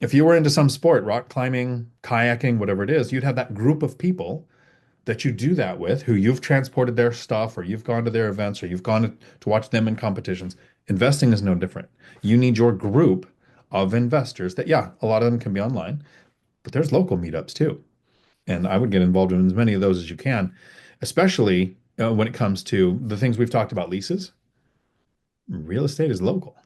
if you were into some sport, rock climbing, kayaking, whatever it is, you'd have that group of people that you do that with who you've transported their stuff or you've gone to their events or you've gone to watch them in competitions. Investing is no different. You need your group of investors that, yeah, a lot of them can be online, but there's local meetups too. And I would get involved in as many of those as you can, especially when it comes to the things we've talked about, leases. Real estate is local.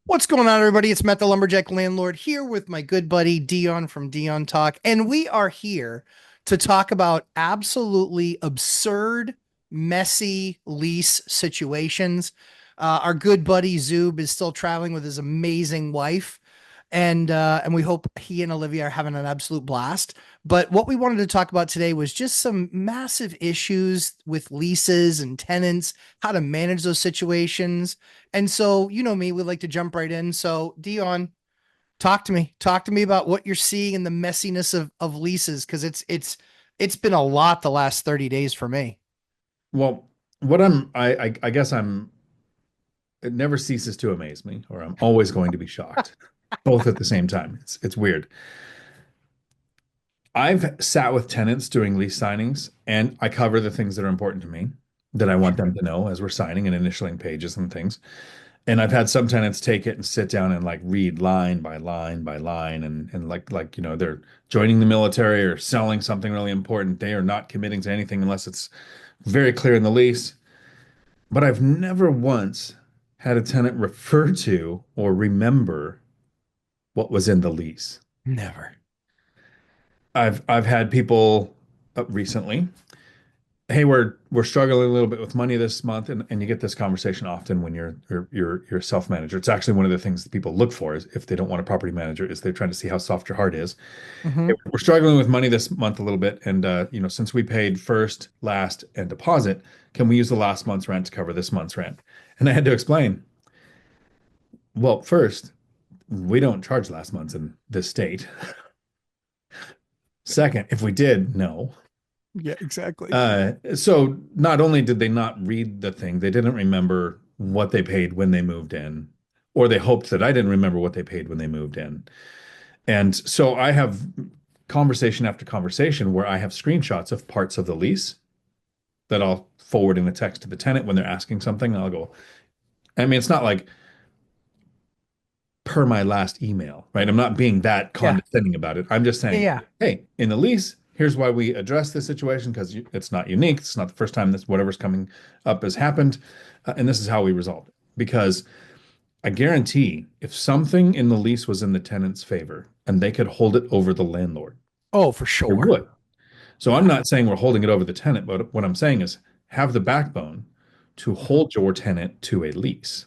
What's going on, everybody? It's Matt the Lumberjack Landlord here with my good buddy Dion from Dion Talk. And we are here to talk about absolutely absurd, messy lease situations. Our good buddy Zoob is still traveling with his amazing wife. And we hope he and Olivia are having an absolute blast. But what we wanted to talk about today was just some massive issues with leases and tenants, how to manage those situations. And so, you know me, we like to jump right in. So, Dion, talk to me. Talk to me about what you're seeing in the messiness of leases, because it's been a lot the last 30 days for me. Well, I guess it never ceases to amaze me, or I'm always going to be shocked, both at the same time. It's weird. I've sat with tenants doing lease signings, and I cover the things that are important to me that I want them to know as we're signing and initialing pages and things. And I've had some tenants take it and sit down and like read line by line by line and like they're joining the military or selling something really important. They are not committing to anything unless it's very clear in the lease. But I've never once had a tenant refer to or remember what was in the lease. Never. I've had people recently, hey, we're struggling a little bit with money this month, and you get this conversation often when you're a self-manager. It's actually one of the things that people look for is if they don't want a property manager, is they're trying to see how soft your heart is. Mm-hmm. Hey, we're struggling with money this month a little bit, and since we paid first, last, and deposit, can we use the last month's rent to cover this month's rent? And I had to explain, well, first, we don't charge last month's in this state. Second, if we did, no. Yeah, exactly. So not only did they not read the thing, they didn't remember what they paid when they moved in, or they hoped that I didn't remember what they paid when they moved in. And so I have conversation after conversation where I have screenshots of parts of the lease that I'll forward in a text to the tenant when they're asking something. I'll go, I mean, it's not like per my last email, right? I'm not being that Yeah. condescending about it. I'm just Yeah. saying, Yeah. hey, in the lease, here's why we address this situation because it's not unique. It's not the first time this whatever's coming up has happened, and this is how we resolved it. Because I guarantee, if something in the lease was in the tenant's favor and they could hold it over the landlord, Oh, for they sure. would. So I'm Yeah. not saying we're holding it over the tenant, but what I'm saying is have the backbone to Mhm. hold your tenant to a lease.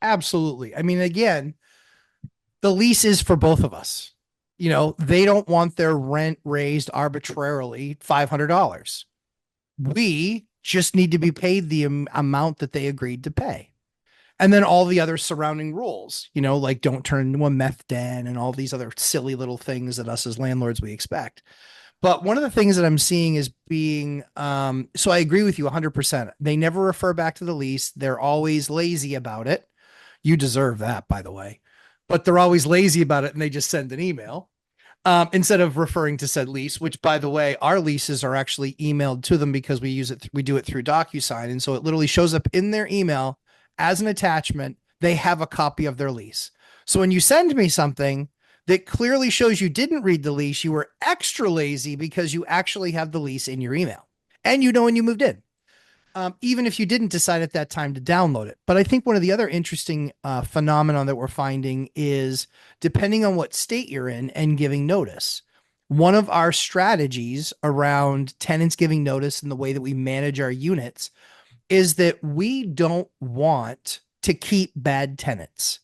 Absolutely. I mean, again, the lease is for both of us. You know, they don't want their rent raised arbitrarily $500. We just need to be paid the amount that they agreed to pay. And then all the other surrounding rules, you know, like don't turn into a meth den and all these other silly little things that us as landlords we expect. But one of the things that I'm seeing is being, so I agree with you 100%. They never refer back to the lease. They're always lazy about it. You deserve that, by the way. But they're always lazy about it and they just send an email instead of referring to said lease, which, by the way, our leases are actually emailed to them because we do it through DocuSign. And so it literally shows up in their email as an attachment. They have a copy of their lease. So when you send me something that clearly shows you didn't read the lease, you were extra lazy because you actually have the lease in your email and you know when you moved in, even if you didn't decide at that time to download it. But I think one of the other interesting phenomenon that we're finding is depending on what state you're in and giving notice. One of our strategies around tenants giving notice and the way that we manage our units is that we don't want to keep bad tenants,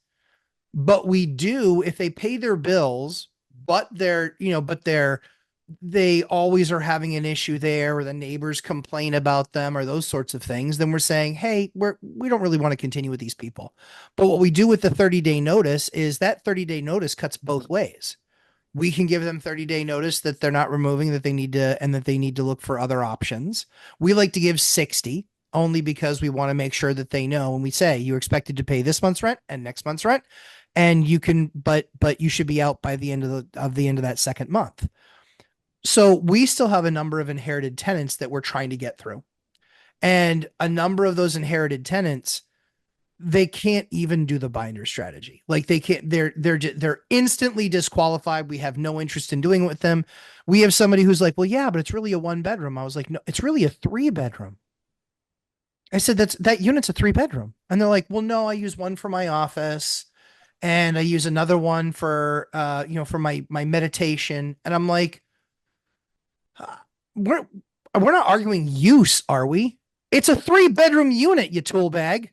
but we do if they pay their bills, but they always are having an issue there or the neighbors complain about them or those sorts of things, then we're saying, hey, we don't really want to continue with these people. But what we do with the 30-day notice is that 30-day notice cuts both ways. We can give them 30-day notice that they're not removing, that they need to, and that they need to look for other options. We like to give 60 only because we want to make sure that they know when we say you're expected to pay this month's rent and next month's rent. and you can, but you should be out by the end of the end of that second month. So we still have a number of inherited tenants that we're trying to get through. And a number of those inherited tenants, they can't even do the binder strategy. Like they can't, they're instantly disqualified. We have no interest in doing it with them. We have somebody who's like, well, yeah, but it's really a 1 bedroom. I was like, no, it's really a 3 bedroom. I said, that unit's a 3 bedroom. And they're like, well, no, I use one for my office and I use another one for, for my meditation. And I'm like, we're, we're not arguing use, are we? It's a 3 bedroom unit, you tool bag.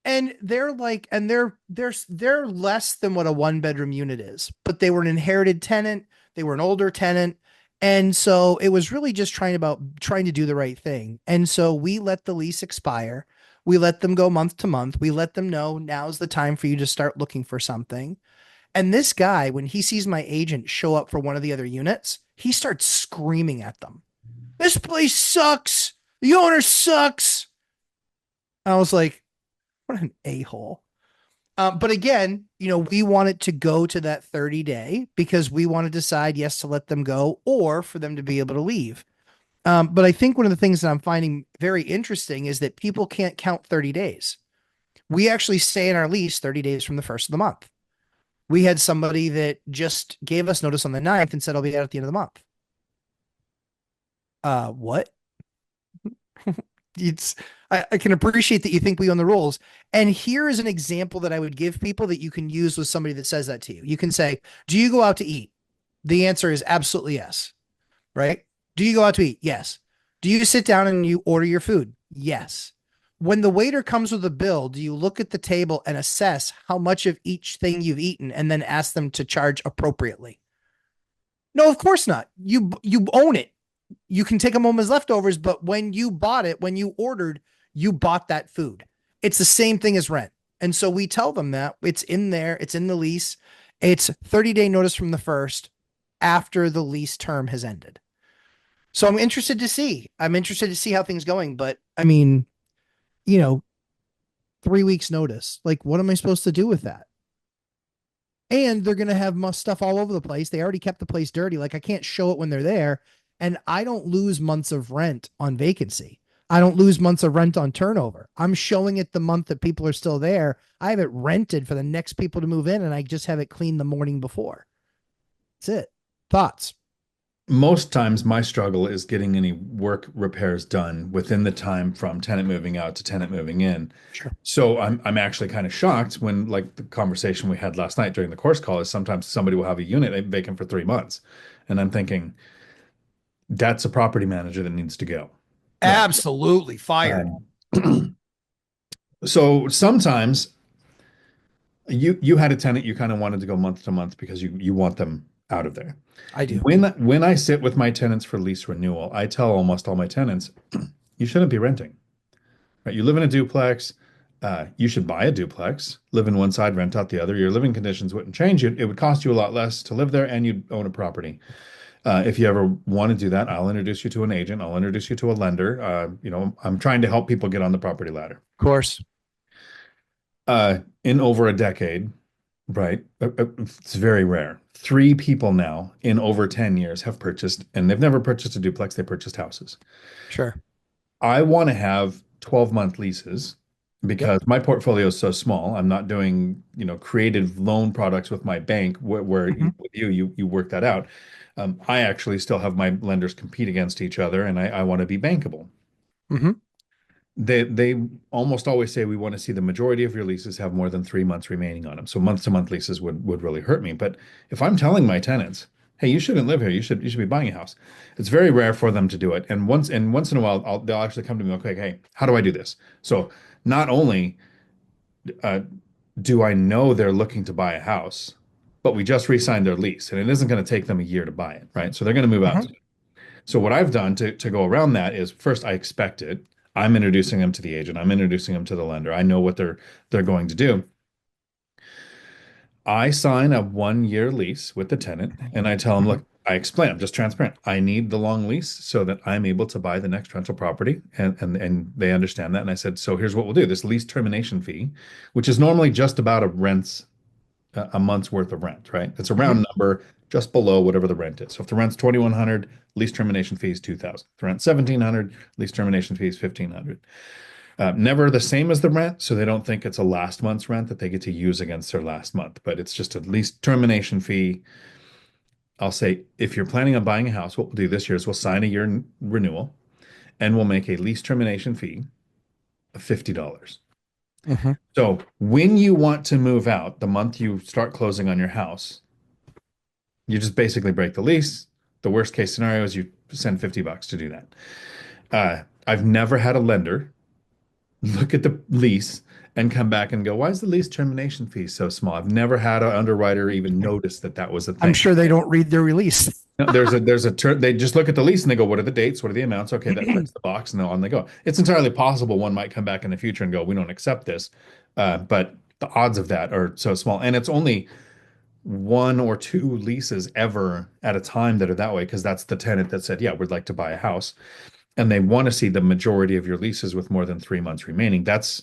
And they're like, and they're less than what a 1 bedroom unit is, but they were an inherited tenant. They were an older tenant. And so it was really just trying to do the right thing. And so we let the lease expire. We let them go month to month. We let them know now's the time for you to start looking for something. And this guy, when he sees my agent show up for one of the other units, he starts screaming at them. This place sucks. The owner sucks. I was like, what an a-hole. But again, we want it to go to that 30-day because we want to decide yes to let them go or for them to be able to leave. But I think one of the things that I'm finding very interesting is that people can't count 30 days. We actually stay in our lease 30 days from the first of the month. We had somebody that just gave us notice on the 9th and said, I'll be out at the end of the month. What? It's I can appreciate that you think we own the rules. And here is an example that I would give people that you can use with somebody that says that to you. You can say, do you go out to eat? The answer is absolutely yes. Right? Do you go out to eat? Yes. Do you sit down and you order your food? Yes. When the waiter comes with a bill, do you look at the table and assess how much of each thing you've eaten and then ask them to charge appropriately? No, of course not. You own it. You can take them home as leftovers, but when you bought it, when you ordered, you bought that food. It's the same thing as rent. And so we tell them that it's in there, it's in the lease. It's 30-day notice from the first after the lease term has ended. So I'm interested to see. I'm interested to see how things going, but I mean, you know, 3 weeks notice. Like, what am I supposed to do with that? And they're going to have stuff all over the place. They already kept the place dirty. Like, I can't show it when they're there. And I don't lose months of rent on vacancy. I don't lose months of rent on turnover. I'm showing it the month that people are still there. I have it rented for the next people to move in, and I just have it cleaned the morning before. That's it. Thoughts? Most times my struggle is getting any work repairs done within the time from tenant moving out to tenant moving in. Sure. So I'm actually kind of shocked when, like, the conversation we had last night during the course call is sometimes somebody will have a unit vacant for 3 months. And I'm thinking that's a property manager that needs to go. Right. Absolutely fired. So sometimes you had a tenant you kind of wanted to go month to month because you want them out of there. I do. When I sit with my tenants for lease renewal, I tell almost all my tenants, you shouldn't be renting. Right? You live in a duplex. You should buy a duplex, live in one side, rent out the other. Your living conditions wouldn't change. It would cost you a lot less to live there, and you'd own a property. If you ever want to do that, I'll introduce you to an agent. I'll introduce you to a lender. I'm trying to help people get on the property ladder. Of course. In over a decade, right? It's very rare. Three people now in over 10 years have purchased, and they've never purchased a duplex, they purchased houses. Sure. I want to have 12-month leases Yep. because my portfolio is so small. I'm not doing, creative loan products with my bank where Mm-hmm. with you work that out. I actually still have my lenders compete against each other, and I want to be bankable. Mm-hmm. They almost always say we want to see the majority of your leases have more than 3 months remaining on them. So month-to-month leases would really hurt me. But if I'm telling my tenants, hey, you shouldn't live here. You should be buying a house. It's very rare for them to do it. And once in a while, they'll actually come to me, okay, hey, how do I do this? So not only uh, do I know they're looking to buy a house, but we just re-signed their lease, and it isn't going to take them a year to buy it, right? So they're going to move out. Mm-hmm. So what I've done to go around that is first I expect it. I'm introducing them to the agent. I'm introducing them to the lender. I know what they're going to do. I sign a 1 year lease with the tenant and I tell them, Mm-hmm. look, I explain, I'm just transparent. I need the long lease so that I'm able to buy the next rental property. And they understand that. And I said, so here's what we'll do. This lease termination fee, which is normally just about a rent's a month's worth of rent, right? It's a Hmm. round number just below whatever the rent is. So if the rent's 2,100, lease termination fee is 2,000. If the rent's 1,700, lease termination fee is 1,500. Never the same as the rent, so they don't think it's a last month's rent that they get to use against their last month, but it's just a lease termination fee. I'll say if you're planning on buying a house, what we'll do this year is we'll sign a year renewal and we'll make a lease termination fee of $50. Hmm. So when you want to move out, the month you start closing on your house, you just basically break the lease. The worst case scenario is you send $50 to do that. I've never had a lender look at the lease and come back and go, why is the lease termination fee so small? I've never had an underwriter even notice that that was a I'm thing. sure they don't read their release. No, they just look at the lease and they go, what are the dates? What are the amounts? Okay, that checks the box, and then on they go. It's entirely possible one might come back in the future and go, we don't accept this. But the odds of that are so small. And it's only one or two leases ever at a time that are that way, because that's the tenant that said, yeah, we'd like to buy a house. And they want to see the majority of your leases with more than 3 months remaining. That's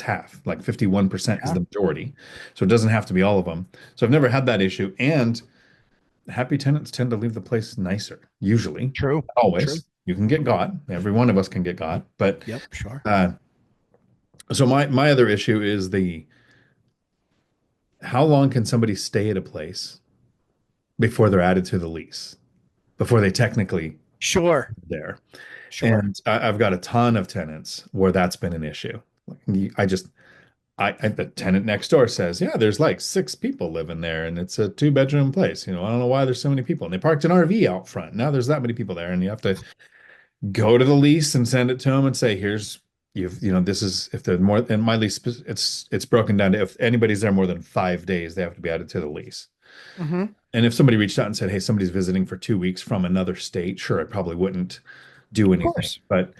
half, like 51% is Yeah, the majority. So it doesn't have to be all of them. So I've never had that issue. And happy tenants tend to leave the place nicer, usually. Not true. True. always. You can get got. Every one of us can get got. But Yep, sure. uh, so my other issue is the how long can somebody stay at a place before they're added to the lease, before they technically Sure. there. Sure. And I've got a ton of tenants where that's been an issue. I just the tenant next door says, yeah, there's like 6 people living there and it's a 2 bedroom place. I don't know why there's so many people. And they parked an RV out front. Now there's that many people there. And you have to go to the lease and send it to them and say, here's this is if there's more in my lease, it's broken down to if anybody's there more than 5 days, they have to be added to the lease. Hmm. And if somebody reached out and said, hey, somebody's visiting for 2 weeks from another state, sure, I probably wouldn't do Of anything. course. But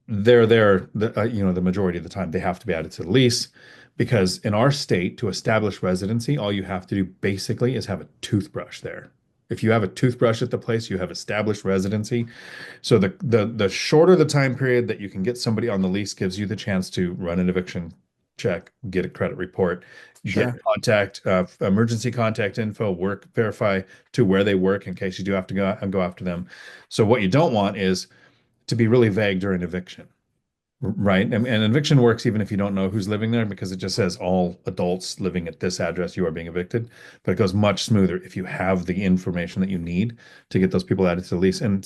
they're there, the majority of the time they have to be added to the lease because in our state, to establish residency, all you have to do basically is have a toothbrush there. If you have a toothbrush at the place, you have established residency. So the shorter the time period that you can get somebody on the lease gives you the chance to run an eviction check, get a credit report, get Sure. contact, emergency contact info, work verify to where they work in case you do have to go after them. So what you don't want is to be really vague during eviction, right? And eviction works even if you don't know who's living there because it just says all adults living at this address, you are being evicted. But it goes much smoother if you have the information that you need to get those people added to the lease. And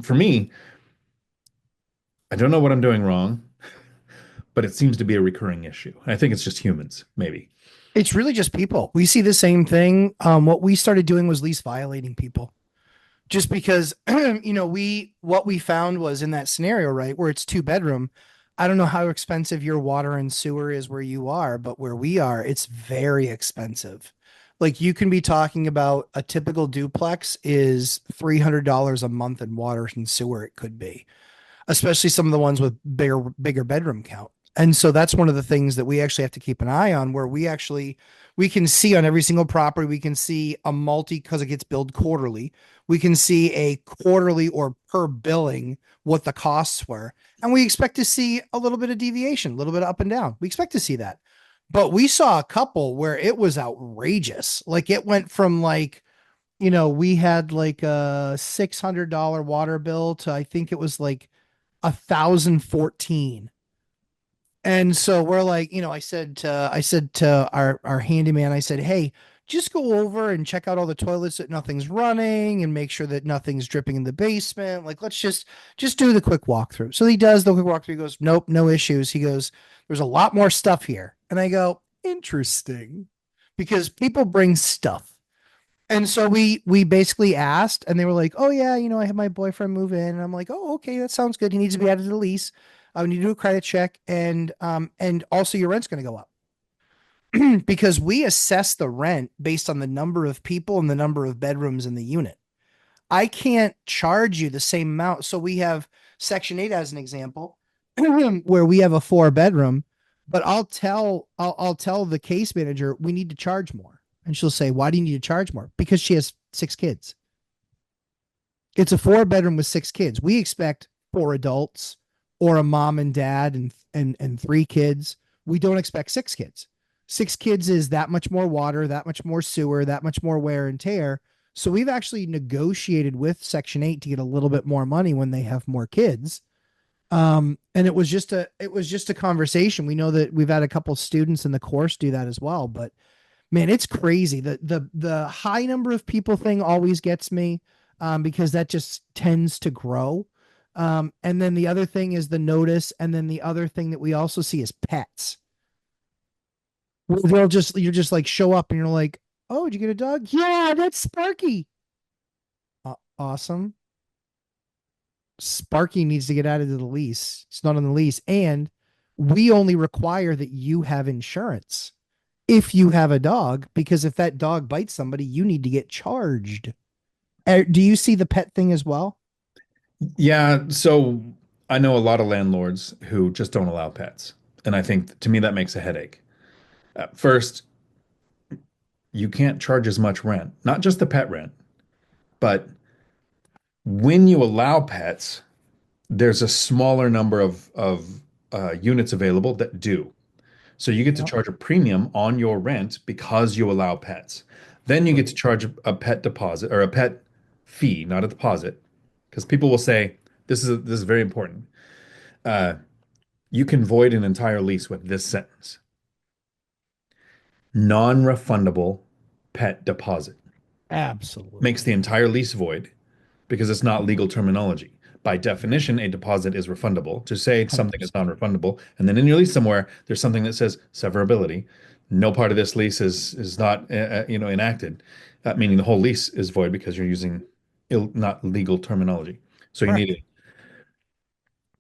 for me, I don't know what I'm doing wrong, but it seems to be a recurring issue. I think it's just humans, maybe. It's really just people. We see the same thing. What we started doing was lease violating people. Just because what we found was in that scenario, right, where it's 2 bedroom. I don't know how expensive your water and sewer is where you are, but where we are, it's very expensive. Like you can be talking about a typical duplex is $300 a month in water and sewer, it could be, especially some of the ones with bigger bedroom count. And so that's one of the things that we actually have to keep an eye on, where we can see on every single property, we can see a multi because it gets billed quarterly. We can see a quarterly or per billing what the costs were. And we expect to see a little bit of deviation, a little bit of up and down. We expect to see that. But we saw a couple where it was outrageous. Like it went from like, we had like a $600 water bill to I think it was like 1,014. And so we're like, I said to our handyman, I said, hey, just go over and check out all the toilets that nothing's running and make sure that nothing's dripping in the basement. Like, let's just do the quick walkthrough. So he does the quick walkthrough. He goes, nope, no issues. He goes, there's a lot more stuff here. And I go, interesting, because people bring stuff. And so we basically asked, and they were like, "Oh yeah, I have my boyfriend move in." And I'm like, "Oh, okay, that sounds good. He needs to be added to the lease. I need to do a credit check, and also your rent's going to go up because we assess the rent based on the number of people and the number of bedrooms in the unit. I can't charge you the same amount. So we have Section 8 as an example, where we have a 4 bedroom, but I'll tell the case manager we need to charge more. And she'll say, why do you need to charge more? Because she has 6 kids. It's a 4 bedroom with 6 kids. We expect 4 adults or a mom and dad and 3 kids. We don't expect 6 kids. Six kids is that much more water, that much more sewer, that much more wear and tear. So we've actually negotiated with Section 8 to get a little bit more money when they have more kids. And it was just a conversation. We know that we've had a couple students in the course do that as well, but man, it's crazy. The high number of people thing always gets me, because that just tends to grow. And then the other thing is the notice, and then the other thing that we also see is pets. Where they'll just you're just like show up and you're like, oh, did you get a dog? Yeah, that's Sparky. Awesome. Sparky needs to get added to the lease. It's not on the lease, and we only require that you have insurance if you have a dog, because if that dog bites somebody, you need to get charged. Do you see the pet thing as well? Yeah, so I know a lot of landlords who just don't allow pets. And I think to me that makes a headache. First, you can't charge as much rent, not just the pet rent, but when you allow pets, there's a smaller number of units available that do. So you get to Yeah. charge a premium on your rent because you allow pets. Then you get to Right. charge a pet deposit or a pet fee, not a deposit, because people will say this is very important. Uh, you can void an entire lease with this sentence: non-refundable pet deposit. Makes the Absolutely. entire lease void because it's not legal terminology. By definition, a deposit is refundable. To say something is 100%. non-refundable, and then in your lease somewhere, there's something that says severability. No part of this lease is not enacted, meaning the whole lease is void because you're using not legal terminology. So you need Correct.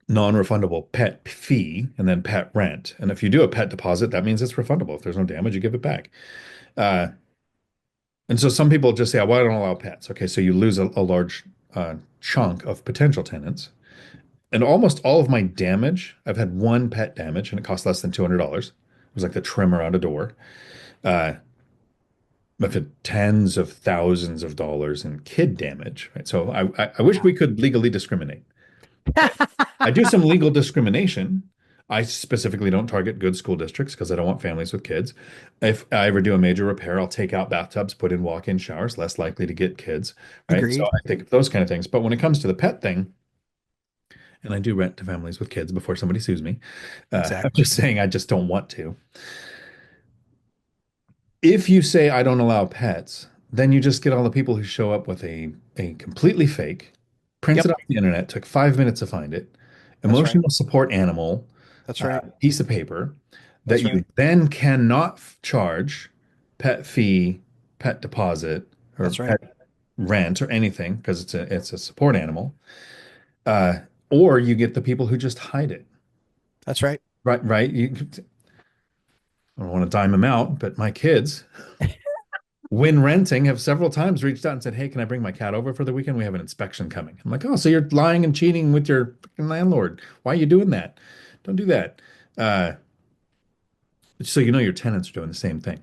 a non-refundable pet fee and then pet rent. And if you do a pet deposit, that means it's refundable. If there's no damage, you give it back. Uh, and so some people just say, "Oh, well, I don't allow pets." Okay, so you lose a large chunk of potential tenants. And almost all of my damage, I've had one pet damage and it cost less than $200. It was like the trim around a door. Uh, I've had tens of thousands of dollars in kid damage, right? So I wish we could legally discriminate. I do some legal discrimination. I specifically don't target good school districts because I don't want families with kids. If I ever do a major repair, I'll take out bathtubs, put in walk-in showers, less likely to get kids, right? So Agreed. I think of those kind of things. But when it comes to the pet thing, and I do rent to families with kids before somebody sues me, I'm Exactly. just saying I just don't want to. If you say I don't allow pets, then you just get all the people who show up with a completely fake, prints it Yep. off the internet, took 5 minutes to find it, That's right. emotional support animal, That's right. piece of paper that That's you right. then cannot charge pet fee, pet deposit, or That's right. pet rent or anything because it's a support animal. Uh, or you get the people who just hide it. That's right. Right, right. I don't want to dime them out, but my kids, when renting, have several times reached out and said, "Hey, can I bring my cat over for the weekend? We have an inspection coming." I'm like, "Oh, so you're lying and cheating with your freaking landlord. Why are you doing that? Don't do that." Uh, so you know your tenants are doing the same thing.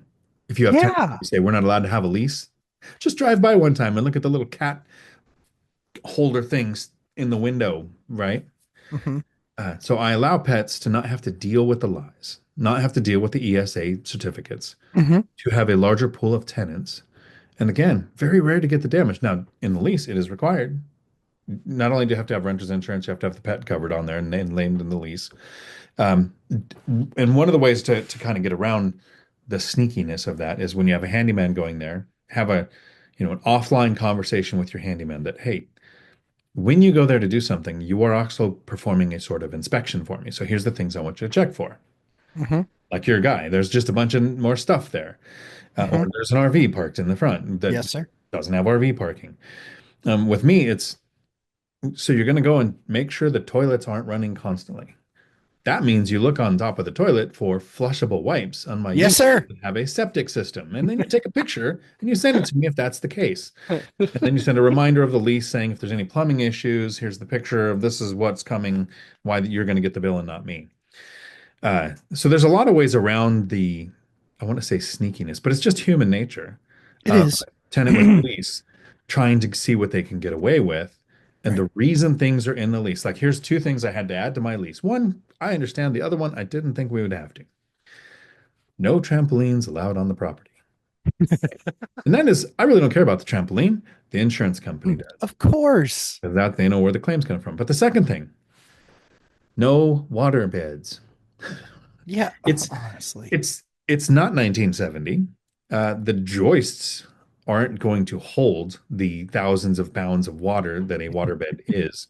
If you have tenants Yeah. who say we're not allowed to have a lease, just drive by one time and look at the little cat holder things in the window, right? Hmm. So I allow pets to not have to deal with the lies, not have to deal with the ESA certificates, Hmm. to have a larger pool of tenants. And again, very rare to get the damage. Now, in the lease, it is required. Not only do you have to have renter's insurance, you have to have the pet covered on there and named in the lease. Um, and one of the ways to kind of get around the sneakiness of that is when you have a handyman going there, have an offline conversation with your handyman that, hey, when you go there to do something, you are also performing a sort of inspection for me. So here's the things I want you to check for. Hmm. Like your guy, there's just a bunch of more stuff there. Or Hmm. there's an RV parked in the front that Yes, sir. doesn't have RV parking. With me, it's so you're going to go and make sure the toilets aren't running constantly. That means you look on top of the toilet for flushable wipes on my Yes, unit sir. that have a septic system. And then you take a picture and you send it to me if that's the case. And then you send a reminder of the lease saying if there's any plumbing issues, here's the picture of this is what's coming, why you're going to get the bill and not me. So there's a lot of ways around I want to say sneakiness, but it's just human nature. It is. Tenant with a lease trying to see what they can get away with. And Right. the reason things are in the lease, like here's two things I had to add to my lease. One, I understand. The other one, I didn't think we would have to. no trampolines allowed on the property. And that is, I really don't care about the trampoline. The insurance company does. Of course. Because that they know where the claims come from. But the second thing, no water beds. Yeah, It's honestly. it's not 1970. The joists aren't going to hold the thousands of pounds of water that a waterbed is.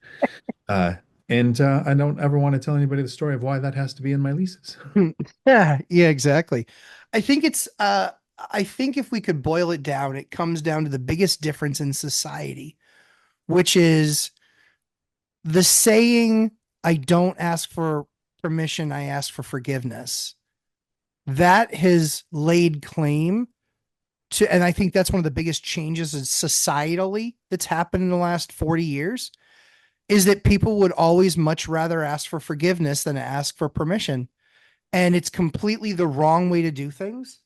Uh, and I don't ever want to tell anybody the story of why that has to be in my leases. Yeah, yeah, exactly. I think it's I think if we could boil it down, it comes down to the biggest difference in society, which is the saying, I don't ask for permission, I ask for forgiveness. That has laid claim to, and I think that's one of the biggest changes societally that's happened in the last 40 years, is that people would always much rather ask for forgiveness than ask for permission. And it's completely the wrong way to do things.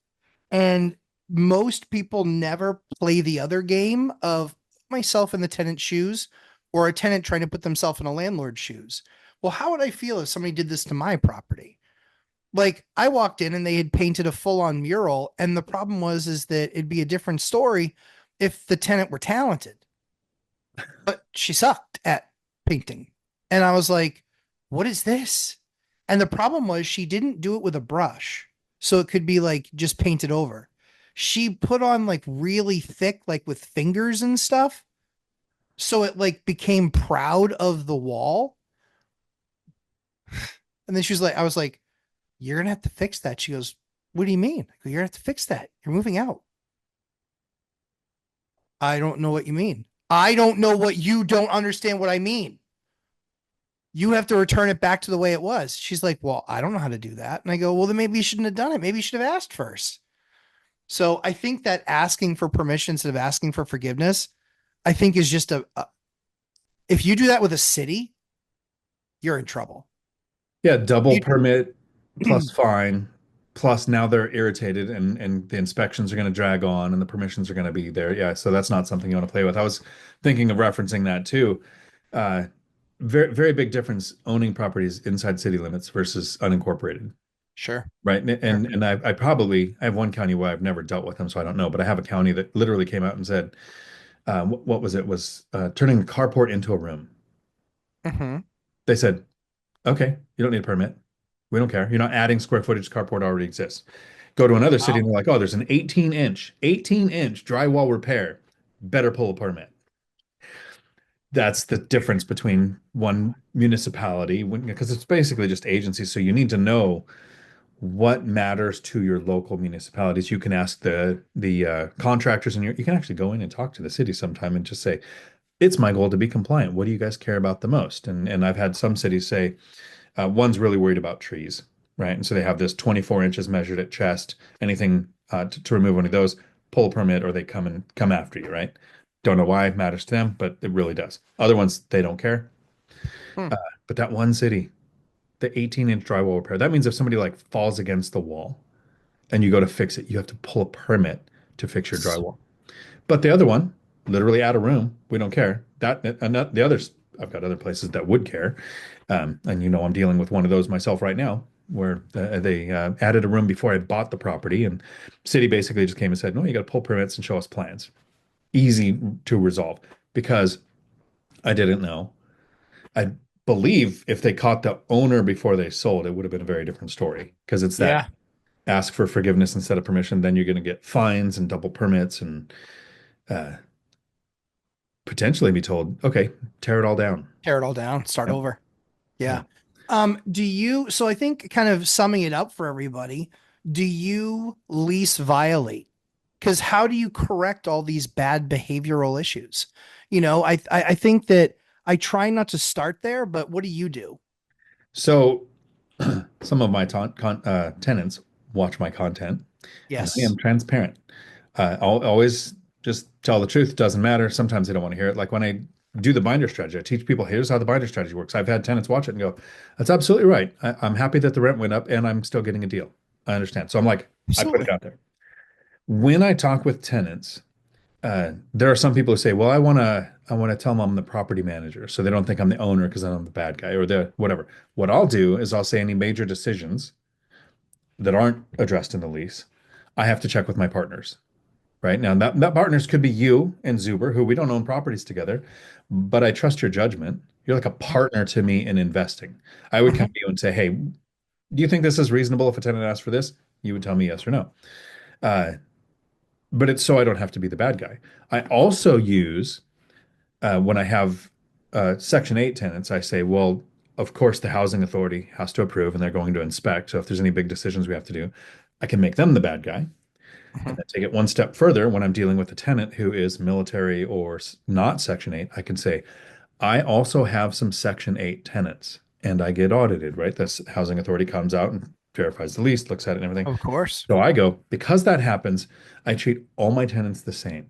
And most people never play the other game of myself in the tenant's shoes or a tenant trying to put themselves in a landlord's shoes. Well, how would I feel if somebody did this to my property? Like I walked in and they had painted a full-on mural, and the problem was is that it'd be a different story if the tenant were talented, but she sucked at painting. And I was like, what is this? And the problem was she didn't do it with a brush. So it could be like just painted over. She put on like really thick, like with fingers and stuff. So it like became proud of the wall. And then she was like, I was like, you're gonna have to fix that. She goes, what do you mean? I go, you're gonna have to fix that. You're moving out. I don't know what you mean. I don't know what you don't understand what I mean. You have to return it back to the way it was. She's like, well, I don't know how to do that. And I go, well, then maybe you shouldn't have done it. Maybe you should have asked first. So I think that asking for permission instead of asking for forgiveness, I think is just if you do that with a city, you're in trouble. Yeah, double You, permit plus fine, plus now they're irritated and the inspections are going to drag on and the permissions are going to be there. Yeah, so that's not something you want to play with. I was thinking of referencing that too. Uh, very very big difference owning properties inside city limits versus unincorporated, sure, right? And sure. and, and I probably I have one county where I've never dealt with them, so I don't know. But I have a county that literally came out and said, what was it? Was turning a carport into a room. Mm-hmm. They said, okay, you don't need a permit. We don't care. You're not adding square footage. Carport already exists. Go to another city and Wow. they're like, oh, there's an 18-inch drywall repair. Better pull a permit. That's the difference between one municipality because it's basically just agencies. So you need to know what matters to your local municipalities. You can ask the contractors and you can actually go in and talk to the city sometime and just say, it's my goal to be compliant. What do you guys care about the most? And I've had some cities say, one's really worried about trees, right? And so they have this 24 inches measured at chest. Anything to remove one of those, pull a permit, or they come after you, right? Don't know why it matters to them, but it really does. Other ones they don't care. Hmm. Uh, but that one city, the 18-inch drywall repair, that means if somebody like falls against the wall and you go to fix it, you have to pull a permit to fix your drywall. But the other one, literally add a room. We don't care. The others, I've got other places that would care. And I'm dealing with one of those myself right now, where they added a room before I bought the property, and city basically just came and said, "No, you got to pull permits and show us plans." Easy to resolve because I didn't know. I believe if they caught the owner before they sold, it would have been a very different story because it's that Yeah. ask for forgiveness instead of permission. Then you're going to get fines and double permits and uh, potentially be told, okay, tear it all down. Tear it all down, start Yep. over. Yeah. Yeah. So I think kind of summing it up for everybody, do you lease violate? Because how do you correct all these bad behavioral issues? I think that I try not to start there, but what do you do? So some of my tenants watch my content, and I Yes. am transparent. I'll always just tell the truth. Doesn't matter. Sometimes they don't want to hear it. Like when I do the binder strategy, I teach people here's how the binder strategy works. I've had tenants watch it and go, "That's absolutely right. I'm happy that the rent went up, and I'm still getting a deal. I understand." So I'm like, I put it Absolutely. out there. When I talk with tenants, there are some people who say, "Well, I want to tell them I'm the property manager, so they don't think I'm the owner because I'm the bad guy or the whatever." What I'll do is I'll say any major decisions. that aren't addressed in the lease, I have to check with my partners. Right now, that partners could be you and Zuber, who we don't own properties together, but I trust your judgment. You're like a partner to me in investing. I would come Mhm. to you and say, "Hey, do you think this is reasonable if a tenant asks for this?" You would tell me yes or no. Uh, but it's so I don't have to be the bad guy. I also use when I have Section 8 tenants, I say, well, of course, the housing authority has to approve and they're going to inspect. So if there's any big decisions we have to do, I can make them the bad guy. And Mhm. then take it one step further when I'm dealing with a tenant who is military or not Section 8, I can say, I also have some Section 8 tenants and I get audited, right? This housing authority comes out and verifies the lease, looks at it and everything. Of course. So I go, because that happens, I treat all my tenants the same,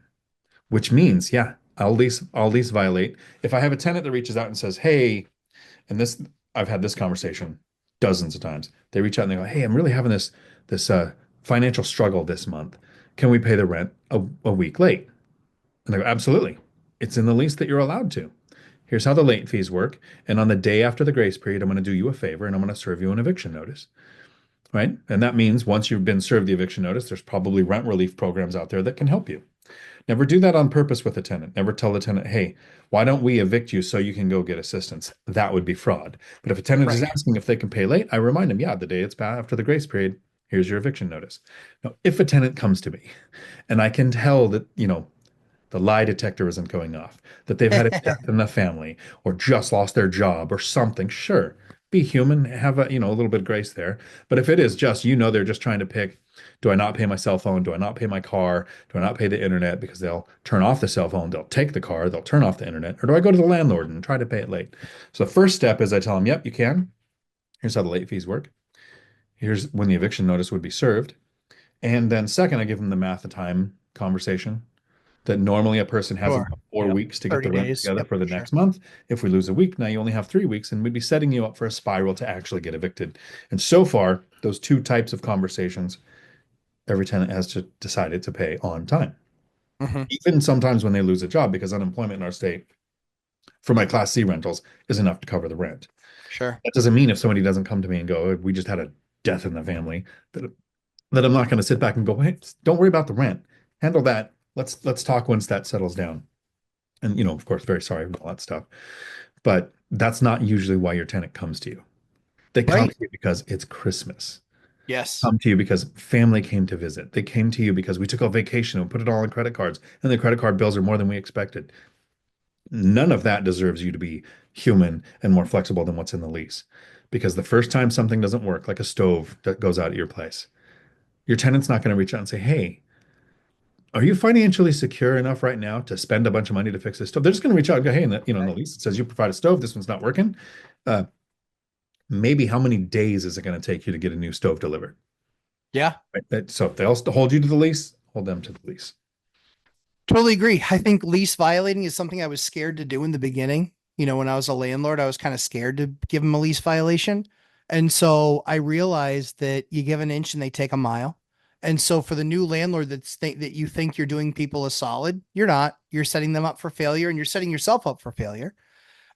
which means, yeah, I'll lease violate. If I have a tenant that reaches out and says, hey, and this I've had this conversation dozens of times. They reach out and they go, "Hey, I'm really having this financial struggle this month. Can we pay the rent a week late?" And I go, "Absolutely. It's in the lease that you're allowed to. Here's how the late fees work. And on the day after the grace period, I'm going to do you a favor and I'm going to serve you an eviction notice." Right? And that means once you've been served the eviction notice, there's probably rent relief programs out there that can help you. Never do that on purpose with a tenant. Never tell the tenant, hey, why don't we evict you so you can go get assistance? That would be fraud. But if a tenant is Right. asking if they can pay late, I remind them, yeah, the day it's after the grace period, here's your eviction notice. Now, if a tenant comes to me and I can tell that, the lie detector isn't going off, that they've had a death in the family or just lost their job or something, sure, be human, have a little bit of grace there. But if it is just, they're just trying to pick, do I not pay my cell phone? Do I not pay my car? Do I not pay the internet? Because they'll turn off the cell phone, they'll take the car, they'll turn off the internet. Or do I go to the landlord and try to pay it late? So the first step is I tell them, yep, you can. Here's how the late fees work. Here's when the eviction notice would be served. And then second, I give them the math of time conversation that normally a person has Sure. about four Yep. weeks to get the 30 rent days. together Yep. for the Sure. next month. If we lose a week, now you only have 3 weeks, and we'd be setting you up for a spiral to actually get evicted. And so far, those two types of conversations, every tenant has to decided to pay on time. Hmm. Even sometimes when they lose a job, because unemployment in our state for my Class C rentals is enough to cover the rent. Sure. That doesn't mean if somebody doesn't come to me and go, we just had a death in the family, that I'm not going to sit back and go, hey, don't worry about the rent. Handle that. Let's talk once that settles down. And of course, very sorry and all that stuff. But that's not usually why your tenant comes to you. They come Right. to you because it's Christmas. Yes. Come to you because family came to visit. They came to you because we took a vacation and put it all on credit cards, and the credit card bills are more than we expected. None of that deserves you to be human and more flexible than what's in the lease. Because the first time something doesn't work, like a stove that goes out at your place, your tenant's not going to reach out and say, hey, are you financially secure enough right now to spend a bunch of money to fix this stove? They're just going to reach out and go, hey, in the lease, it says you provide a stove. This one's not working. Uh, Maybe how many days is it going to take you to get a new stove delivered? Yeah. Right? So if they'll hold you to the lease, hold them to the lease. Totally agree. I think lease violating is something I was scared to do in the beginning. When I was a landlord, I was kind of scared to give them a lease violation. And so I realized that you give an inch and they take a mile. And so for the new landlord that you think you're doing people a solid, you're not. You're setting them up for failure and you're setting yourself up for failure.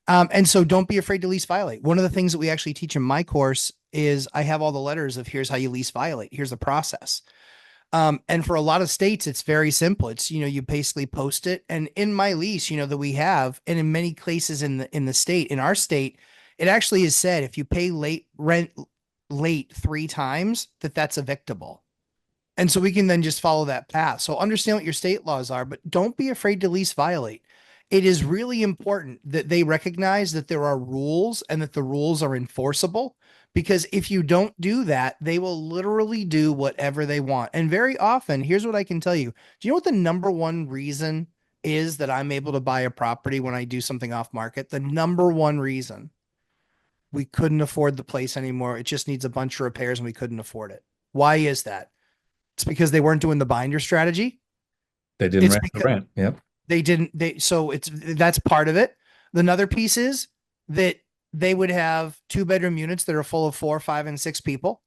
And so don't be afraid to lease violate. One of the things that we actually teach in my course is I have all the letters of here's how you lease violate. Here's the process. And for a lot of states, it's very simple. It's, you basically post it. And in my lease, that we have, and in many places in the state, in our state, it actually is said if you pay late rent late 3 times, that's evictable. And so we can then just follow that path. So understand what your state laws are, but don't be afraid to lease violate. It is really important that they recognize that there are rules and that the rules are enforceable. Because if you don't do that, they will literally do whatever they want. And very often, here's what I can tell you. Do you know what the number one reason is that I'm able to buy a property when I do something off market? The number one reason, we couldn't afford the place anymore. It just needs a bunch of repairs and we couldn't afford it. Why is that? It's because they weren't doing the binder strategy. They didn't It's rent the because rent. Yep. they didn't they so it's that's part of it. Another piece is that they would have 2 bedroom units that are full of 4, 5, and 6 people.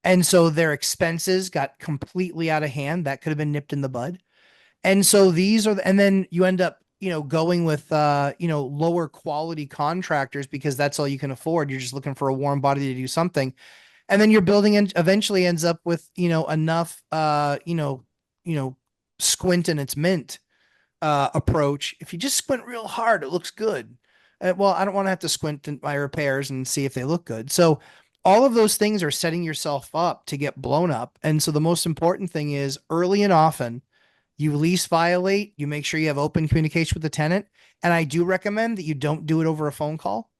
And so their expenses got completely out of hand. That could have been nipped in the bud. And so and then you end up, going with lower quality contractors because that's all you can afford. You're just looking for a warm body to do something. And then your building eventually ends up with, enough, squint in its mint approach. If you just squint real hard, it looks good. Well, I don't want to have to squint in my repairs and see if they look good. So all of those things are setting yourself up to get blown up. And so the most important thing is early and often you lease violate, you make sure you have open communication with the tenant. And I do recommend that you don't do it over a phone call.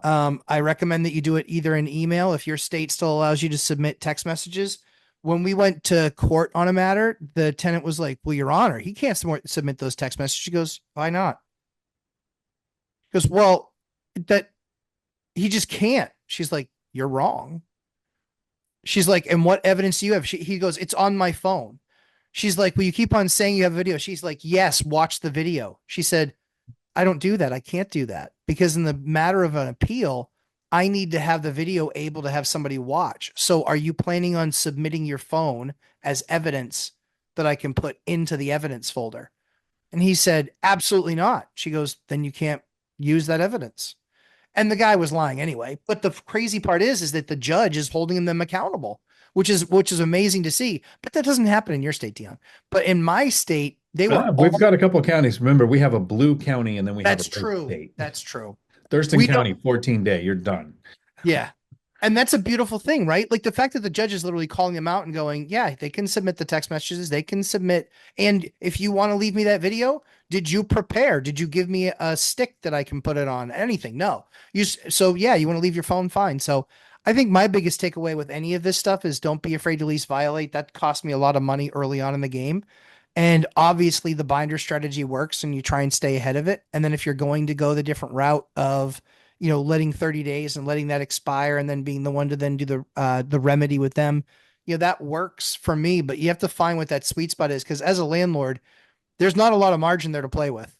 I recommend that you do it either in email if your state still allows you to submit text messages. When we went to court on a matter, the tenant was like, "Well, Your Honor, he can't submit those text messages." She goes, "Why not?" He goes, "Well, that he just can't." She's like, "You're wrong." She's like, "And what evidence do you have?" He goes, "It's on my phone." She's like, "Well, you keep on saying you have a video." She's like, "Yes, watch the video." She said, "I don't do that. I can't do that because in the matter of an appeal, I need to have the video able to have somebody watch. So are you planning on submitting your phone as evidence that I can put into the evidence folder?" And he said, "Absolutely not." She goes, "Then you can't use that evidence." And the guy was lying anyway. But the crazy part is that the judge is holding them accountable, which is amazing to see. But that doesn't happen in your state, Dion. But in my state, they were We've all. got a couple of counties. Remember, we have a blue county and then we have a That's red true. state. That's true. Thurston We don't. County, 14 day, you're done. Yeah. And that's a beautiful thing, right? Like the fact that the judge is literally calling them out and going, "Yeah, they can submit the text messages, they can submit. And if you want to leave me that video, did you prepare? Did you give me a stick that I can put it on? Anything? No. So yeah, you want to leave your phone? Fine." So I think my biggest takeaway with any of this stuff is don't be afraid to lease violate. That cost me a lot of money early on in the game. And obviously the binder strategy works and you try and stay ahead of it. And then if you're going to go the different route of, letting 30 days and letting that expire and then being the one to then do the remedy with them, that works for me, but you have to find what that sweet spot is because as a landlord, there's not a lot of margin there to play with.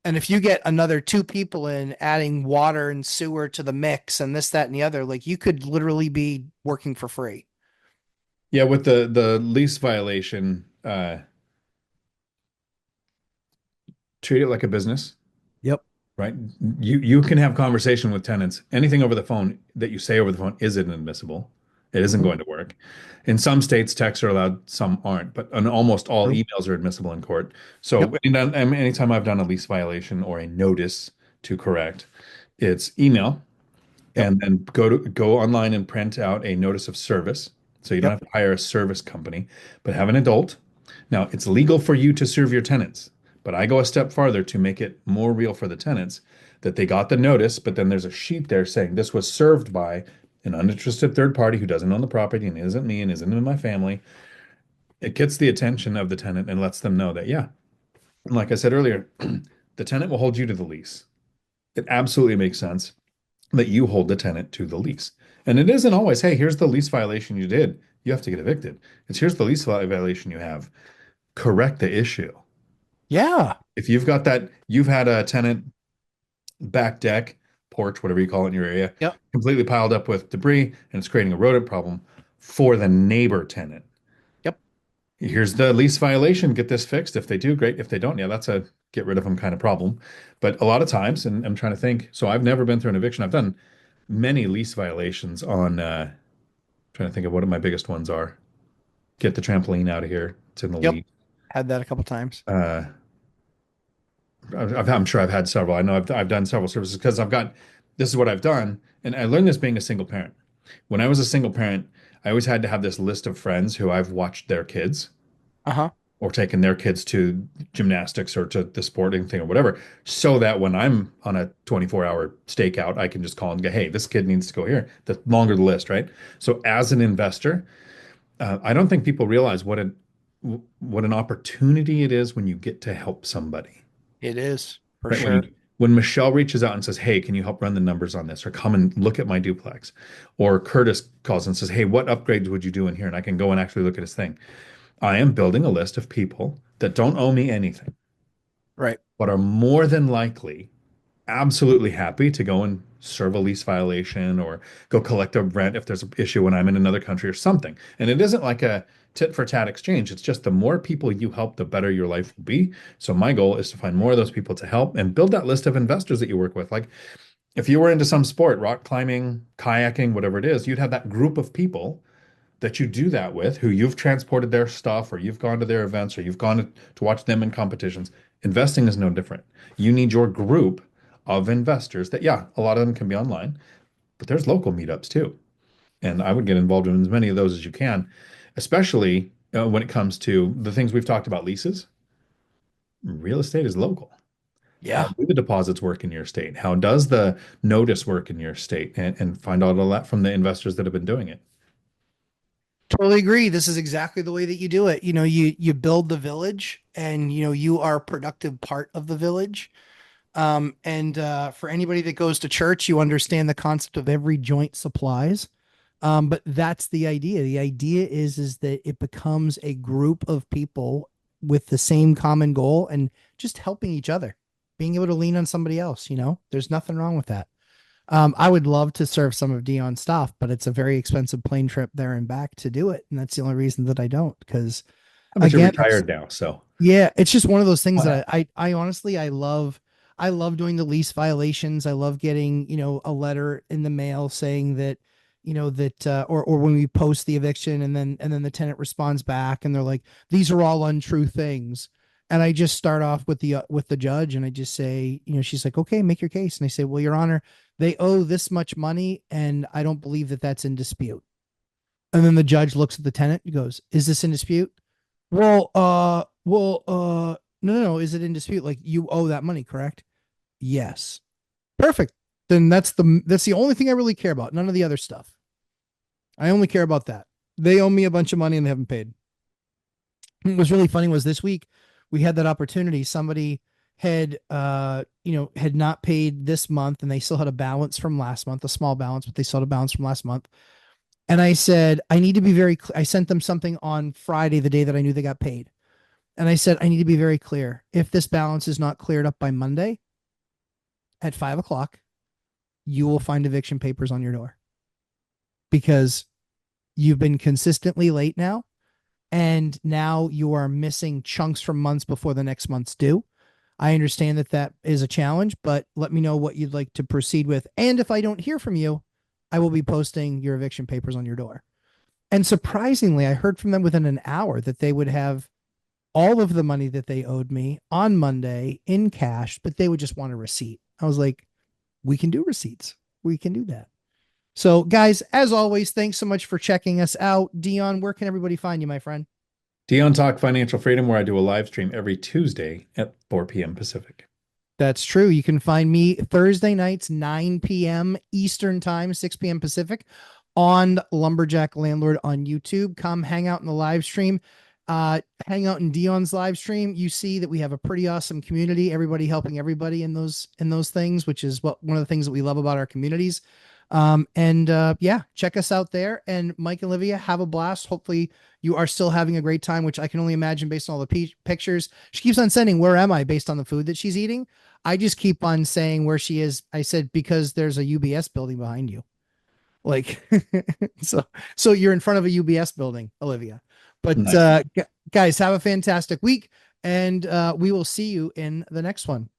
And if you get another two people in adding water and sewer to the mix and this, that, and the other, like you could literally be working for free. Yeah, with the lease violation, treat it like a business, Yep. right? You can have conversation with tenants. Anything over the phone that you say over the phone isn't admissible. It isn't Mhm. going to work. In some states, texts are allowed, some aren't, but on almost all True. emails are admissible in court. Yep. So anytime I've done a lease violation or a notice to correct, it's email Yep. and then go online and print out a notice of service. So you don't Yep. have to hire a service company, but have an adult. Now, it's legal for you to serve your tenants, but I go a step farther to make it more real for the tenants that they got the notice, but then there's a sheet there saying this was served by an uninterested third party who doesn't own the property and isn't me and isn't in my family. It gets the attention of the tenant and lets them know that, yeah, like I said earlier, the tenant will hold you to the lease. It absolutely makes sense that you hold the tenant to the lease. And it isn't always, hey, here's the lease violation you did. You have to get evicted. It's here's the lease violation you have. Correct the issue. Yeah. If you've got that, you've had a tenant back deck, porch, whatever you call it in your area, Yep. completely piled up with debris and it's creating a rodent problem for the neighbor tenant. Yep. Here's the lease violation. Get this fixed. If they do, great. If they don't, yeah, that's a get rid of them kind of problem. But a lot of times, and I'm trying to think, so I've never been through an eviction. I've done many lease violations on trying to think of what my biggest ones are. Get the trampoline out of here. It's in the Yep. lease. Had that a couple times. Uh, I'm sure I've had several. I know I've done several services because I've got this is what I've done, and I learned this being a single parent. When I was a single parent, I always had to have this list of friends who I've watched their kids Uh-huh. or taken their kids to gymnastics or to the sporting thing or whatever, so that when I'm on a 24-hour stakeout, I can just call and go, hey, this kid needs to go here. The longer the list, right? So as an investor, I don't think people realize what an opportunity it is when you get to help somebody, It is for right? sure. When Michelle reaches out and says, "Hey, can you help run the numbers on this?" or "Come and look at my duplex," or Curtis calls and says, "Hey, what upgrades would you do in here?" and I can go and actually look at his thing. I am building a list of people that don't owe me anything, Right. but are more than likely absolutely happy to go and serve a lease violation or go collect a rent if there's an issue when I'm in another country or something. And it isn't like a tit for tat exchange. It's just the more people you help, the better your life will be. So my goal is to find more of those people to help and build that list of investors that you work with. Like If you were into some sport, rock climbing, kayaking, whatever it is, you'd have that group of people that you do that with who you've transported their stuff or you've gone to their events or you've gone to watch them in competitions. Investing is no different. You need your group of investors that, yeah, a lot of them can be online, but there's local meetups too. And I would get involved in as many of those as you can, especially when it comes to the things we've talked about leases. Real estate is local. How Yeah. do the deposits work in your state? How does the notice work in your state? And find out all that from the investors that have been doing it. Totally agree. This is exactly the way that you do it. You build the village and you are a productive part of the village. And for anybody that goes to church, you understand the concept of every joint supplies. But that's the idea. The idea is that it becomes a group of people with the same common goal and just helping each other, being able to lean on somebody else. There's nothing wrong with that. I would love to serve some of Dion's stuff, but it's a very expensive plane trip there and back to do it. And that's the only reason that I don't, because But you're again, that's retired now, so yeah, it's just one of those things wow. that I honestly I love doing the lease violations. I love getting, a letter in the mail saying that, or when we post the eviction and then the tenant responds back and they're like, these are all untrue things. And I just start off with the judge and I just say, she's like, okay, make your case. And I say, well, Your Honor, they owe this much money and I don't believe that that's in dispute. And then the judge looks at the tenant and goes, is this in dispute? No, no, no. Is it in dispute? Like you owe that money, correct? Yes. Perfect. Then that's the only thing I really care about. None of the other stuff. I only care about that. They owe me a bunch of money and they haven't paid. What was really funny was this week we had that opportunity. Somebody had not paid this month and they still had a balance from last month, a small balance, but they still had a balance from last month. And I said, I need to be very I sent them something on Friday, the day that I knew they got paid. And I said, I need to be very clear. If this balance is not cleared up by Monday at 5 o'clock, you will find eviction papers on your door because you've been consistently late now. And now you are missing chunks from months before the next month's due. I understand that that is a challenge, but let me know what you'd like to proceed with. And if I don't hear from you, I will be posting your eviction papers on your door. And surprisingly, I heard from them within an hour that they would have all of the money that they owed me on Monday in cash, but they would just want a receipt. I was like, we can do receipts. We can do that. So, guys, as always, thanks so much for checking us out. Dion, where can everybody find you, my friend? Dion Talk Financial Freedom, where I do a live stream every Tuesday at 4 p.m. Pacific. That's true. You can find me Thursday nights, 9 p.m. Eastern Time, 6 p.m. Pacific on Lumberjack Landlord on YouTube. Come hang out in the live stream. Hang out in Dion's live stream. You see that we have a pretty awesome community. Everybody helping everybody in those things, which is one of the things that we love about our communities. And yeah, check us out there. And Mike and Olivia, have a blast. Hopefully you are still having a great time, which I can only imagine based on all the pictures. She keeps on sending, where am I, based on the food that she's eating. I just keep on saying where she is. I said, because there's a UBS building behind you. Like, so, so you're in front of a UBS building, Olivia. But Nice. guys, have a fantastic week. And we will see you in the next one.